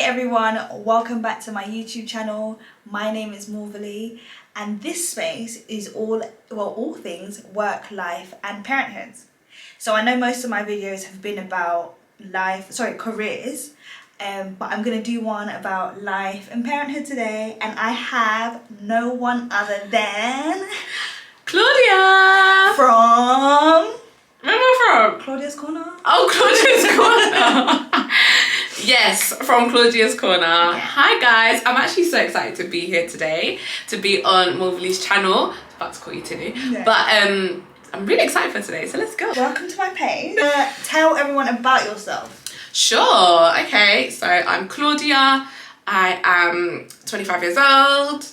Hey everyone, welcome back to my YouTube channel. My name is Morvialee and this space is all things work, life and parenthood. So I know most of my videos have been about careers, but I'm going to do one about life and parenthood today, and I have no one other than Claudia from... Where am I from? Claudia's Corner. Oh, Claudia's Corner. Yes, from Claudia's Corner. Yeah. Hi guys, I'm actually so excited to be here today, to be on Morvialee's channel. I was about to call you Tilly, Yeah. but I'm really excited for today, so let's go. Welcome to my page. Tell everyone about yourself. Sure, okay, so I'm Claudia, I am 25 years old,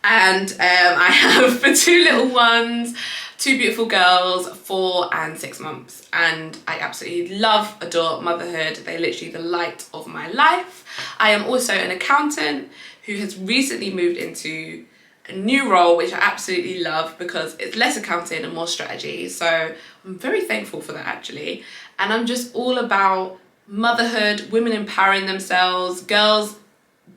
and I have two little ones, two beautiful girls, 4 and 6 months, and I absolutely love, adore motherhood. They're literally the light of my life. I am also an accountant who has recently moved into a new role, which I absolutely love because it's less accounting and more strategy, so I'm very thankful for that actually. And I'm just all about motherhood, women empowering themselves, girls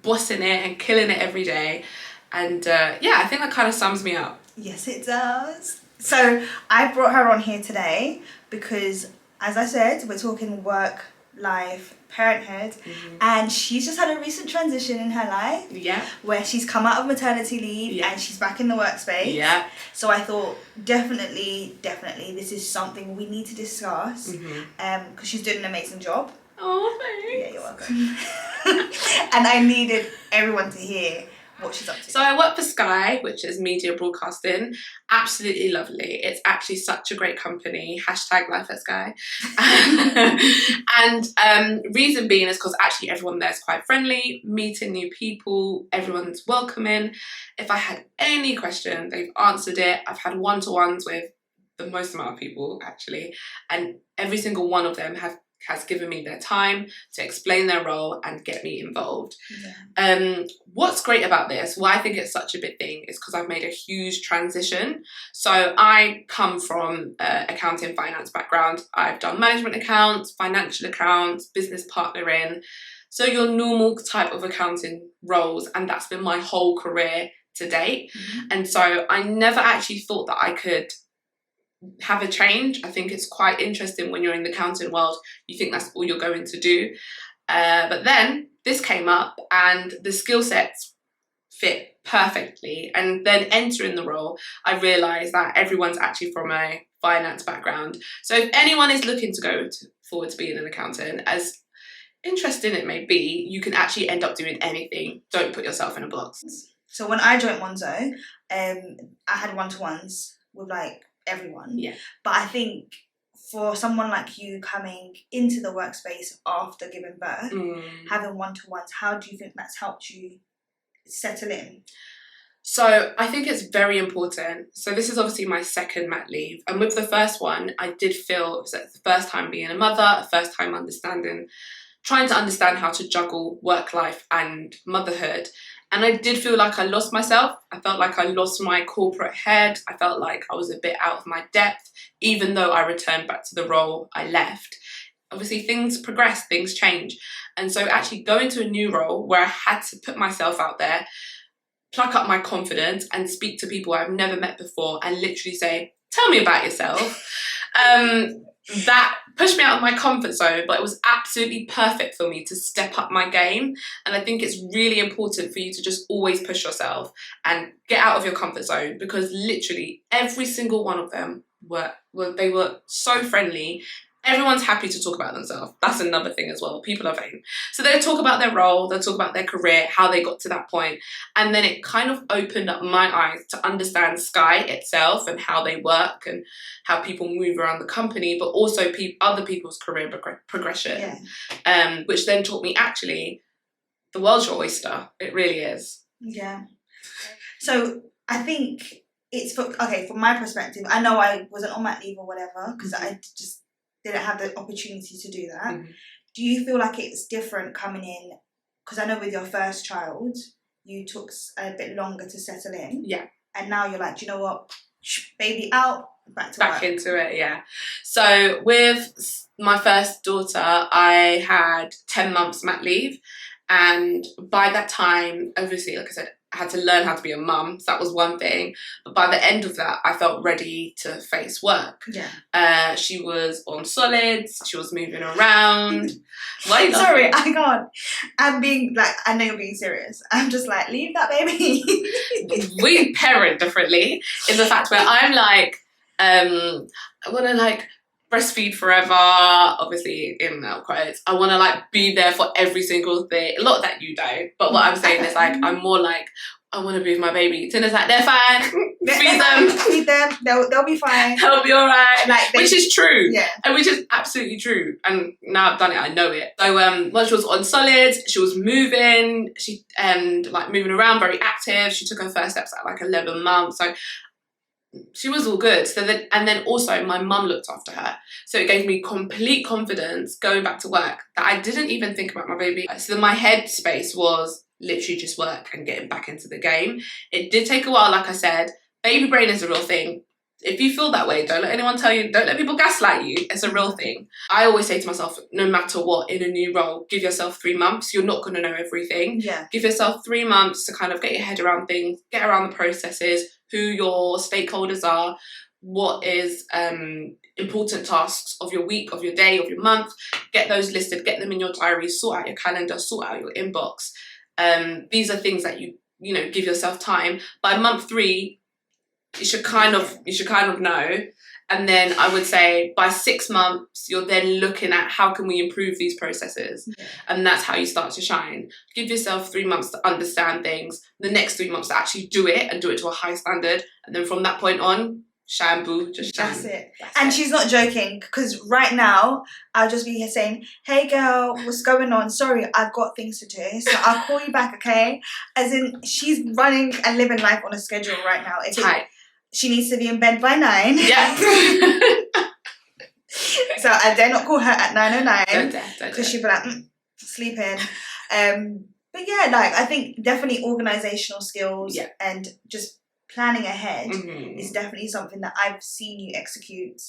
bossing it and killing it every day, and yeah, I think that kind of sums me up. Yes, it does. So I brought her on here today because, as I said, we're talking work, life, parenthood, and she's just had a recent transition in her life. Yeah. Where she's come out of maternity leave and she's back in the workspace. Yeah. So I thought definitely this is something we need to discuss because she's doing an amazing job. Oh, thanks. Yeah, you're welcome. And I needed everyone to hear what she's up to. So I work for Sky, which is media broadcasting. Absolutely lovely. It's actually such a great company. # life at Sky. And reason being is because actually everyone there is quite friendly, meeting new people, everyone's welcoming. If I had any question, they've answered it. I've had one-to-ones with the most amount of people actually, and every single one of them has given me their time to explain their role and get me involved. Yeah. What's great about this, why I think it's such a big thing, is because I've made a huge transition. So I come from accounting finance background. I've done management accounts, financial accounts, business partnering, so your normal type of accounting roles, and that's been my whole career to date. And so I never actually thought that I could have a change. I think it's quite interesting when you're in the accounting world, you think that's all you're going to do. But then this came up and the skill sets fit perfectly. And then entering the role, I realised that everyone's actually from a finance background. So if anyone is looking to go forward to being an accountant, as interesting it may be, you can actually end up doing anything. Don't put yourself in a box. So when I joined Monzo, I had one-to-ones with like everyone. Yeah. But I think for someone like you coming into the workspace after giving birth, having one-to-ones, how do you think that's helped you settle in? So I think it's very important. So this is obviously my second mat leave, and with the first one I did feel it was the first time being a mother, first time trying to understand how to juggle work life and motherhood. And I did feel like I lost myself. I felt like I lost my corporate head. I felt like I was a bit out of my depth, even though I returned back to the role I left. Obviously, things progress, things change. And so actually going to a new role where I had to put myself out there, pluck up my confidence and speak to people I've never met before and literally say, tell me about yourself. That pushed me out of my comfort zone, but it was absolutely perfect for me to step up my game. And I think it's really important for you to just always push yourself and get out of your comfort zone, because literally every single one of them were so friendly. Everyone's happy to talk about themselves. That's another thing as well. People are vain. So they'll talk about their role, they'll talk about their career, how they got to that point. And then it kind of opened up my eyes to understand Sky itself and how they work and how people move around the company, but also other people's career progression. Yeah. Which then taught me actually the world's your oyster. It really is. Yeah. So I think it's from my perspective, I know I wasn't on mat leave or whatever because I just didn't have the opportunity to do that. Do you feel like it's different coming in? Because I know with your first child, you took a bit longer to settle in. Yeah. And now you're like, do you know what? Baby out, back into it, yeah. So with my first daughter, I had 10 months mat leave. And by that time, obviously, like I said, I had to learn how to be a mum. So that was one thing. But by the end of that, I felt ready to face work. Yeah. She was on solids. She was moving around. Why? Sorry, I can't. I'm being like, I know you're being serious. I'm just like, leave that baby. We parent differently in the fact where I'm like, I want to like breastfeed forever, obviously in quotes. I want to like be there for every single thing. A lot that you don't, but what I'm saying is like, I'm more like, I want to be with my baby. Tina's like, they're fine. Feed them. They'll be fine. They'll be all right. Like which is true. Yeah. And which is absolutely true. And now I've done it, I know it. So once she was on solids, she was moving. She like moving around, very active. She took her first steps at like 11 months. So she was all good. So then, and then also my mum looked after her. So it gave me complete confidence going back to work that I didn't even think about my baby. So my head space was literally just work and getting back into the game. It did take a while, like I said. Baby brain is a real thing. If you feel that way, don't let anyone tell you, don't let people gaslight you. It's a real thing. I always say to myself, no matter what, in a new role, give yourself 3 months. You're not going to know everything. Yeah. Give yourself 3 months to kind of get your head around things, get around the processes, who your stakeholders are, what is important tasks of your week, of your day, of your month. Get those listed, get them in your diary, sort out your calendar, sort out your inbox. These are things that you know, give yourself time. By month 3, you should kind of know. And then I would say by 6 months, you're then looking at how can we improve these processes? Yeah. And that's how you start to shine. Give yourself 3 months to understand things. The next 3 months to actually do it and do it to a high standard. And then from that point on, shine, boo, just shine. That's it. And she's not joking, because right now I'll just be here saying, hey girl, what's going on? Sorry, I've got things to do. So I'll call you back, okay? As in, she's running and living life on a schedule right now. It's tight. She needs to be in bed by 9. Yeah. So I dare not call her at 9:09. Don't dare. Because she'll be like, sleeping. But yeah, like I think definitely organizational skills and just planning ahead is definitely something that I've seen you execute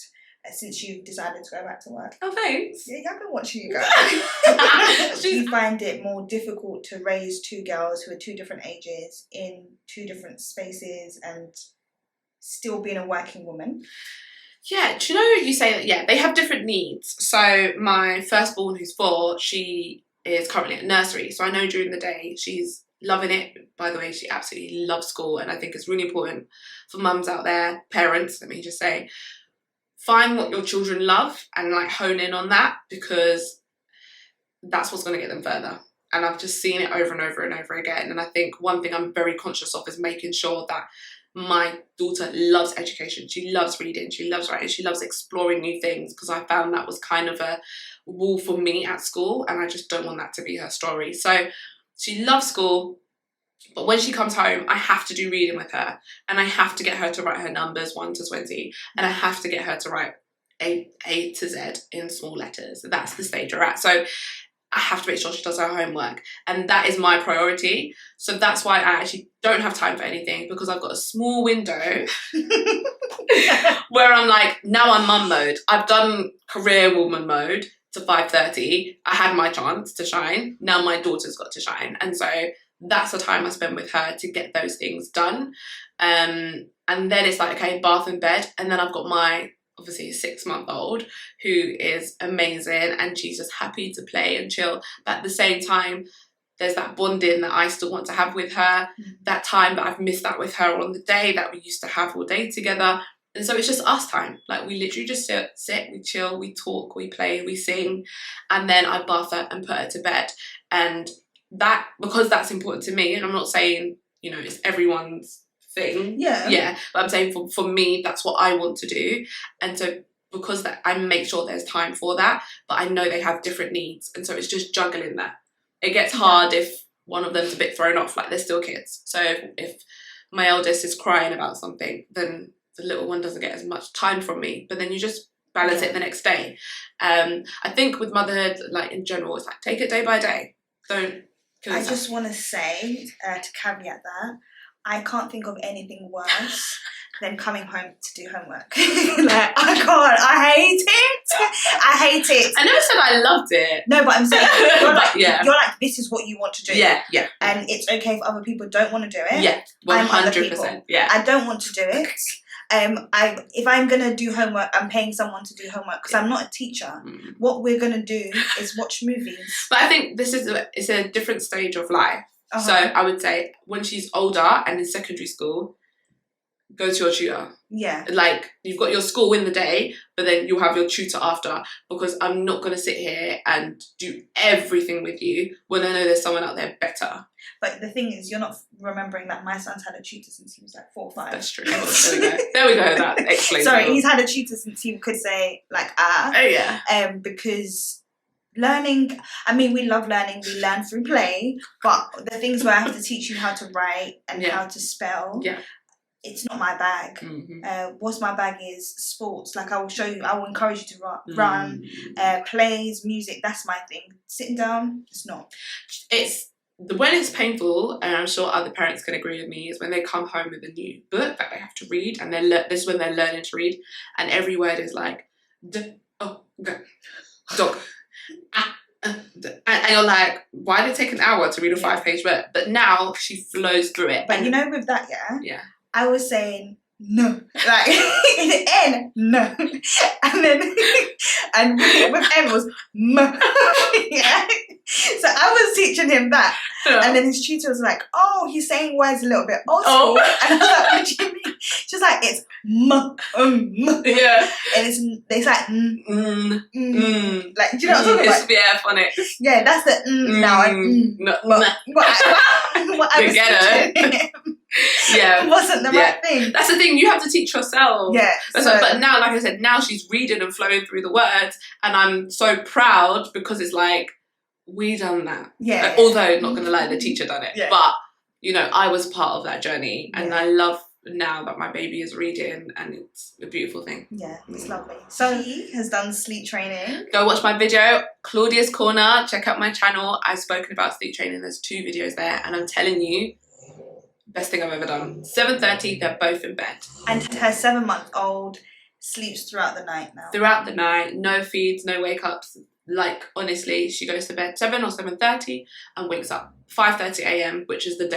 since you've decided to go back to work. Oh, thanks. Yeah, I've been watching you guys. Do you find it more difficult to raise 2 girls who are 2 different ages in 2 different spaces and still being a working woman? Yeah, do you know, you say that, yeah, they have different needs. So my firstborn, who's 4, she is currently at nursery. So I know during the day she's loving it. By the way, she absolutely loves school. And I think it's really important for mums out there, parents, let me just say, find what your children love and like hone in on that, because that's what's going to get them further. And I've just seen it over and over and over again. And I think one thing I'm very conscious of is making sure that my daughter loves education. She loves reading, she loves writing, she loves exploring new things, because I found that was kind of a wall for me at school, and I just don't want that to be her story. So she loves school, but when she comes home, I have to do reading with her, and I have to get her to write her numbers 1 to 20, and I have to get her to write A to Z in small letters. That's the stage we're at. So I have to make sure she does her homework, and that is my priority. So that's why I actually don't have time for anything, because I've got a small window where I'm like, now I'm mum mode. I've done career woman mode to 5:30. I had my chance to shine. Now my daughter's got to shine. And so that's the time I spend with her to get those things done. And then it's like, okay, bath and bed. And then I've got my obviously 6-month-old who is amazing, and she's just happy to play and chill. But at the same time, there's that bonding that I still want to have with her, that time that I've missed that with her on the day that we used to have all day together. And so it's just us time. Like we literally just sit, we chill, we talk, we play, we sing, and then I bath her and put her to bed. And that, because that's important to me, and I'm not saying, you know, it's everyone's thing. Yeah. But I'm saying for me, that's what I want to do. And so because that, I make sure there's time for that, but I know they have different needs. And so it's just juggling that. It gets hard if one of them's a bit thrown off, like they're still kids. So if my eldest is crying about something, then the little one doesn't get as much time from me. But then you just balance it the next day. I think with motherhood, like in general, it's like take it day by day. Don't kill yourself. I just want to say, to caveat that, I can't think of anything worse than coming home to do homework. Like, I can't. I hate it. I never said I loved it. No, but I'm saying you're like, yeah. you're like, this is what you want to do. Yeah. And it's okay if other people don't want to do it. Yeah, 100%. Yeah. I don't want to do it. If I'm gonna do homework, I'm paying someone to do homework because I'm not a teacher. What we're gonna do is watch movies. But I think it's a different stage of life. So I would say when she's older and in secondary school, go to your tutor. Yeah. Like, you've got your school in the day, but then you'll have your tutor after, because I'm not going to sit here and do everything with you when I know there's someone out there better. But the thing is, you're not remembering that my son's had a tutor since he was like 4 or 5. That's true. There we go. That explains Sorry, it. he's had a tutor since he could say, like, Oh, yeah. Because learning, I mean, we love learning. We learn through play. But the things where I have to teach you how to write and how to spell, it's not my bag. What's my bag is sports. Like, I will encourage you to run, plays, music. That's my thing. Sitting down, it's not. When it's painful, and I'm sure other parents can agree with me, is when they come home with a new book that they have to read, and this is when they're learning to read, and every word is like, dog, and you're like, why did it take an hour to read a 5-page book? But now she flows through it. But you know, with that, I was saying no, like N, no, and then and with M was M. Yeah. So I was teaching him that, and then his tutor was like, "Oh, he's saying words a little bit old school," and I was like, "What do you mean?" She's like, "It's yeah, and it's like like, do you know what I'm talking about? Yeah, phonics. Yeah, that's the now. What I was teaching him wasn't the right thing. That's the thing. You have to teach yourself. Yeah. But now, like I said, now she's reading and flowing through the words, and I'm so proud because it's like, we done that. Yeah. Although, not gonna lie, the teacher done it. Yeah. But, you know, I was part of that journey, and I love now that my baby is reading, and it's a beautiful thing. Yeah, it's lovely. So he has done sleep training. Go watch my video, Claudia's Corner. Check out my channel. I've spoken about sleep training. There's 2 videos there, and I'm telling you, best thing I've ever done. 7:30, they're both in bed. And her 7-month-old sleeps throughout the night now. Throughout the night, no feeds, no wake-ups. Like, honestly, she goes to bed 7 or 7:30 and wakes up 5:30 a.m, which is the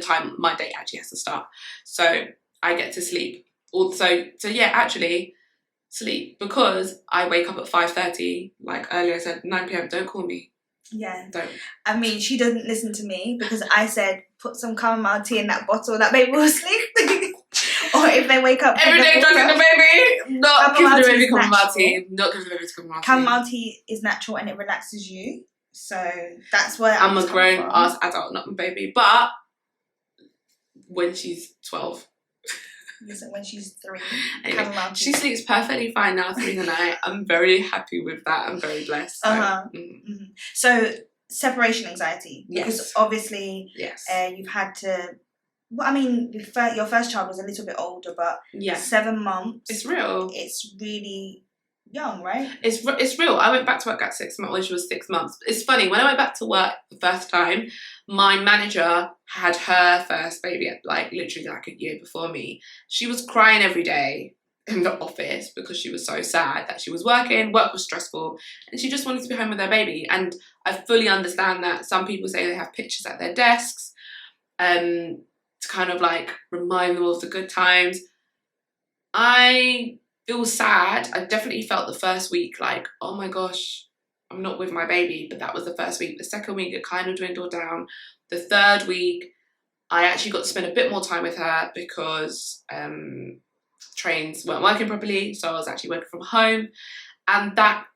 time my day actually has to start. So I get to sleep. Also, actually sleep, because I wake up at 5:30. Like earlier I said, 9 p.m, don't call me. Yeah. Don't. I mean, she doesn't listen to me because I said, put some chamomile tea in that bottle, that baby will sleep. Or if they wake up... Every day drugging the baby. Not giving the baby chamomile tea. Not giving the baby chamomile tea. Chamomile tea is natural and it relaxes you. So that's where I'm a grown-ass adult, not my baby. But when she's 12... Listen, when she's 3, anyway, she sleeps perfectly fine now through the night. I'm very happy with that. I'm very blessed. So, So separation anxiety, because obviously you've had to. Well, I mean, your first child was a little bit older, but 7 months. It's real. It's really young, right? It's real. I went back to work at 6 months when she was 6 months. It's funny, when I went back to work the first time, my manager had her first baby literally a year before me. She was crying every day in the office because she was so sad that she was working, work was stressful, and she just wanted to be home with her baby. And I fully understand that some people say they have pictures at their desks to kind of like remind them of the good times. I feel sad. I definitely felt the first week like, oh my gosh, I'm not with my baby, but that was the first week. The second week, it kind of dwindled down. The third week, I actually got to spend a bit more time with her because trains weren't working properly, so I was actually working from home. And that,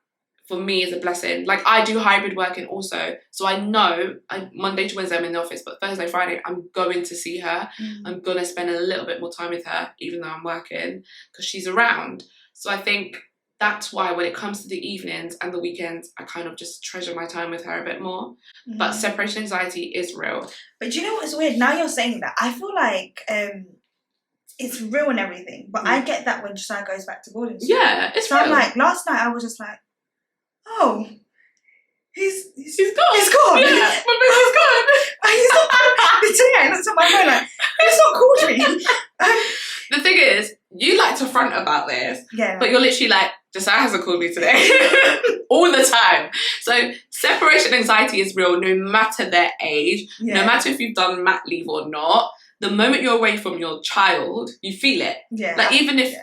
for me, is a blessing. Like, I do hybrid working also, so I know Monday to Wednesday I'm in the office, but Thursday, Friday, I'm going to see her. I'm going to spend a little bit more time with her, even though I'm working, because she's around. So I think that's why when it comes to the evenings and the weekends, I kind of just treasure my time with her a bit more. But separation anxiety is real. But do you know what's weird? Now you're saying that, I feel like it's real and everything, but I get that when Josiah goes back to boarding school. Yeah, it's so real. I'm like, last night I was just like, oh, he's gone. He's gone. Yeah, my baby's gone. He's not. Today I looked at my phone like, he's not called me. The thing is, you like to front about this, but you're literally like, Josiah hasn't called me today. All the time. So separation anxiety is real no matter their age, no matter if you've done mat leave or not. The moment you're away from your child, you feel it. Yeah. Like even if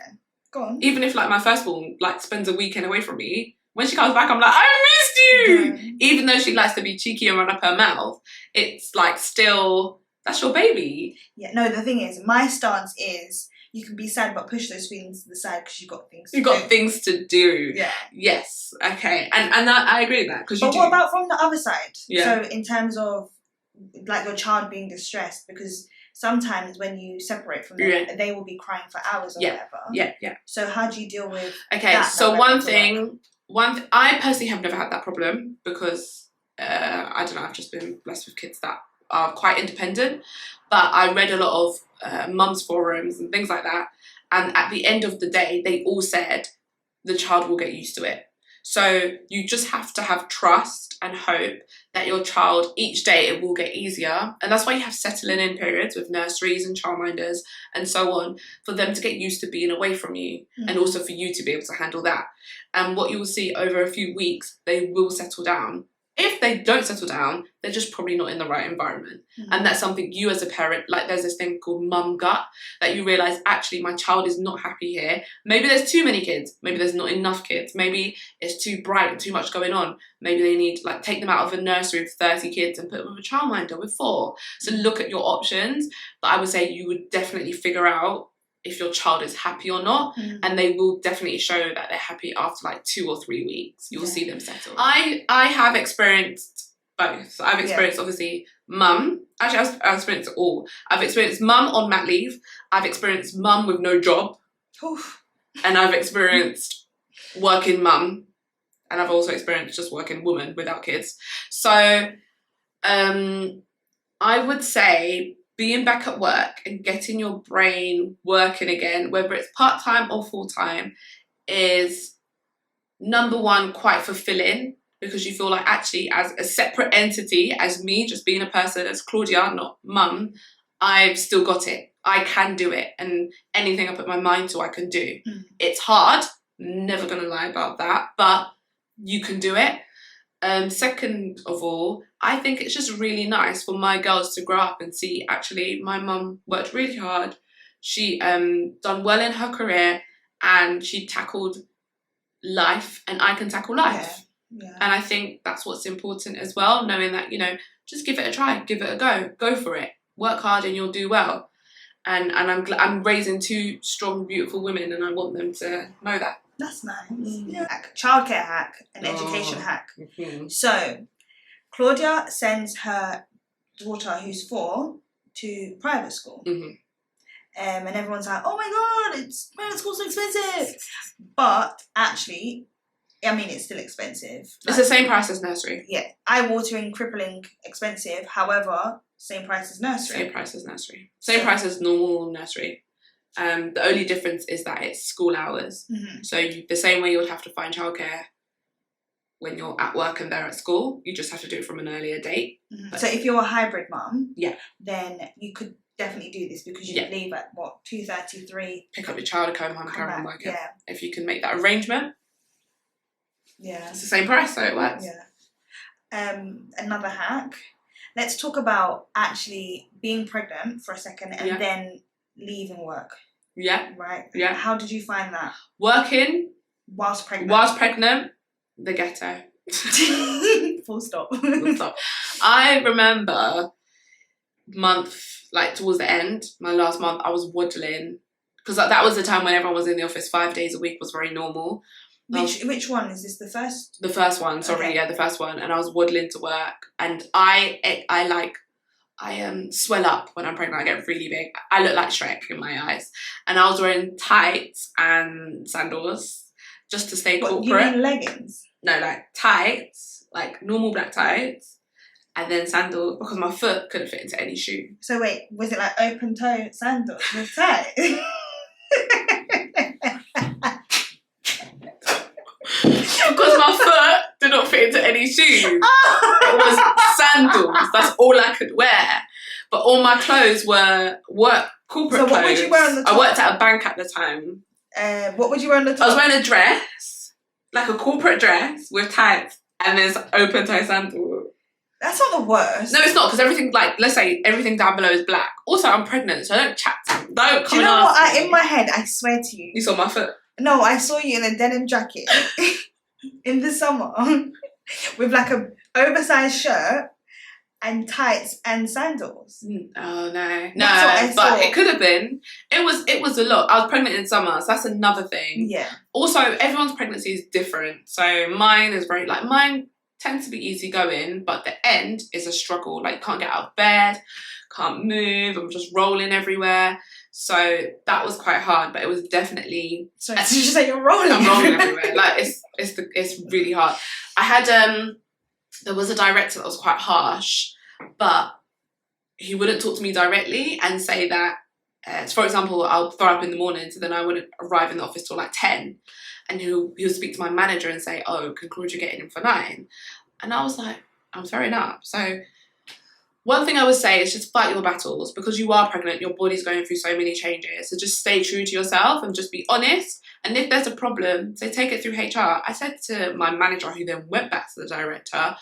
Go on. Even if like my firstborn like spends a weekend away from me, when she comes back I'm like, I missed you. Yeah. Even though she likes to be cheeky and run up her mouth, it's like still, that's your baby. Yeah, no, the thing is, my stance is you can be sad but push those feelings to the side because you've got things to do. You've got things to do. Yeah. Yes. Okay. And I agree with that. But what about from the other side? Yeah. So in terms of like your child being distressed, because sometimes when you separate from them, they will be crying for hours or whatever. Yeah, yeah. So how do you deal with that? So one thing, I personally have never had that problem because, I don't know, I've just been blessed with kids that are quite independent. But I read a lot of mums forums and things like that. And at the end of the day, they all said the child will get used to it. So you just have to have trust and hope that your child, each day it will get easier. And that's why you have settling in periods with nurseries and childminders and so on, for them to get used to being away from you and also for you to be able to handle that. And what you will see over a few weeks, they will settle down. If they don't settle down, they're just probably not in the right environment. And that's something you as a parent, like there's this thing called mum gut, that you realise actually my child is not happy here. Maybe there's too many kids. Maybe there's not enough kids. Maybe it's too bright and too much going on. Maybe they need, like, take them out of a nursery with 30 kids and put them with a childminder with 4. So look at your options. But I would say you would definitely figure out if your child is happy or not, and they will definitely show that they're happy after like 2 or 3 weeks. You'll see them settle. I have experienced both. I've experienced obviously mum. Actually, I've experienced it all. I've experienced mum on mat leave. I've experienced mum with no job. Oof. And I've experienced working mum. And I've also experienced just working woman without kids. So I would say being back at work and getting your brain working again, whether it's part-time or full-time, is number one, quite fulfilling, because you feel like actually as a separate entity, as me, just being a person, as Claudia, not mum, I've still got it. I can do it, and anything I put my mind to, I can do. It's hard, never gonna lie about that, but you can do it. Second of all, I think it's just really nice for my girls to grow up and see actually my mum worked really hard. She done well in her career and she tackled life, and I can tackle life. Yeah. And I think that's what's important as well, knowing that, you know, just give it a try, give it a go for it. Work hard and you'll do well. And I'm raising 2 strong, beautiful women, and I want them to know that. That's nice. Yeah. Childcare hack and education hack. So, Claudia sends her daughter, who's 4, to private school. And everyone's like, oh my God, private school's so expensive. But actually, I mean, it's still expensive. It's the same price as nursery. Yeah. Eye-watering, crippling expensive. However, same price as nursery. Same price as nursery. Same price as normal nursery. The only difference is that it's school hours. So the same way you would have to find childcare when you're at work and they're at school, you just have to do it from an earlier date. So if you're a hybrid mum, then you could definitely do this, because you could leave at what, 2:30, 3. Pick up your child and come home, carry on working. If you can make that arrangement, it's the same price, so it works. Another hack. Let's talk about actually being pregnant for a second and then leaving work. Right? How did you find that? Working whilst pregnant, the ghetto. Full stop. I remember towards the end, my last month, I was waddling, because that was the time when everyone was in the office 5 days a week, was very normal. Which one is this? The first? The first one. Sorry, the first one. And I was waddling to work, and I swell up when I'm pregnant. I get really big. I look like Shrek in my eyes. And I was wearing tights and sandals just to stay corporate. You mean leggings? No, like tights, like normal black tights, and then sandals, because my foot couldn't fit into any shoe. So wait, was it like open toe sandals with tights? Because my foot did not fit into any shoes. It was sandals. That's all I could wear. But all my clothes were work corporate So clothes. what would you wear on the top? I worked at a bank at the time. What would you wear on the top? I was wearing a dress, like a corporate dress with tights and there's open toe sandals. That's not the worst. No, it's not, because everything, like, let's say everything down below is black. Also, I'm pregnant, so don't chat to me. Don't come. Do you know what? In my head, I swear to you. You saw my foot? No, I saw you in a denim jacket in the summer with like a oversized shirt and tights and sandals. Oh no, That's what I but saw. it could have been. It was a lot. I was pregnant in summer, so that's another thing. Yeah. Also, everyone's pregnancy is different. So mine is mine tends to be easy going, but the end is a struggle. Like, can't get out of bed, can't move. I'm just rolling everywhere. So that was quite hard, but it was definitely. So did you say you're rolling? I'm rolling everywhere. Like it's really hard. I had there was a director that was quite harsh, but he wouldn't talk to me directly and say that. For example, I'll throw up in the morning, so then I wouldn't arrive in the office till like 10, and he'll speak to my manager and say, "Oh, can Claudia get in for 9?" And I was like, "I'm throwing up." So one thing I would say is just fight your battles, because you are pregnant, your body's going through so many changes. So just stay true to yourself and just be honest. And if there's a problem, say take it through HR. I said to my manager, who then went back to the director,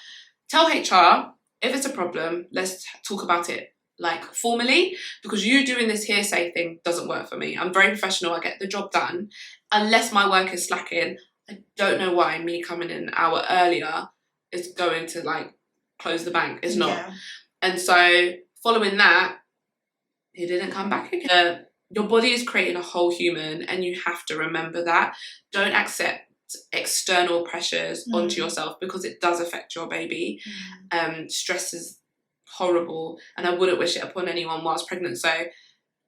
tell HR, if it's a problem, let's talk about it like formally, because you doing this hearsay thing doesn't work for me. I'm very professional, I get the job done. Unless my work is slacking, I don't know why me coming in an hour earlier is going to like close the bank. It's not. Yeah. And so following that, he didn't come back again. Your body is creating a whole human, and you have to remember that. Don't accept external pressures onto yourself, because it does affect your baby. Stress is horrible, and I wouldn't wish it upon anyone whilst pregnant. So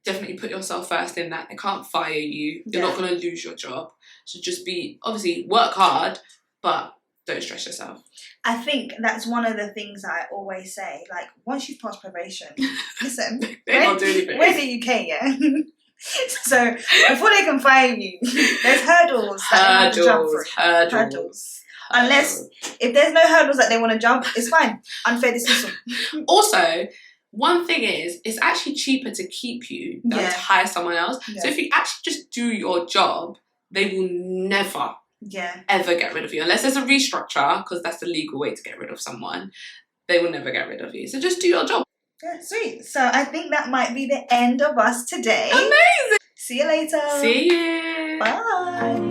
definitely put yourself first in that. They can't fire you. You're not going to lose your job. So just obviously work hard, but don't stress yourself. I think that's one of the things I always say. Like, once you've passed probation, listen, They won't do anything. We're the UK, yeah? So before they can fire you, there's hurdles that they want to jump through. Hurdles. Unless, if there's no hurdles that they want to jump, it's fine. Unfair dismissal. Also, one thing is, it's actually cheaper to keep you than to hire someone else. Yeah. So if you actually just do your job, they will never ever get rid of you, unless there's a restructure, because that's the legal way to get rid of someone. They will never get rid of you. So just do your job. Yeah, sweet. So I think that might be the end of us today. Amazing. See you later. See you. Bye.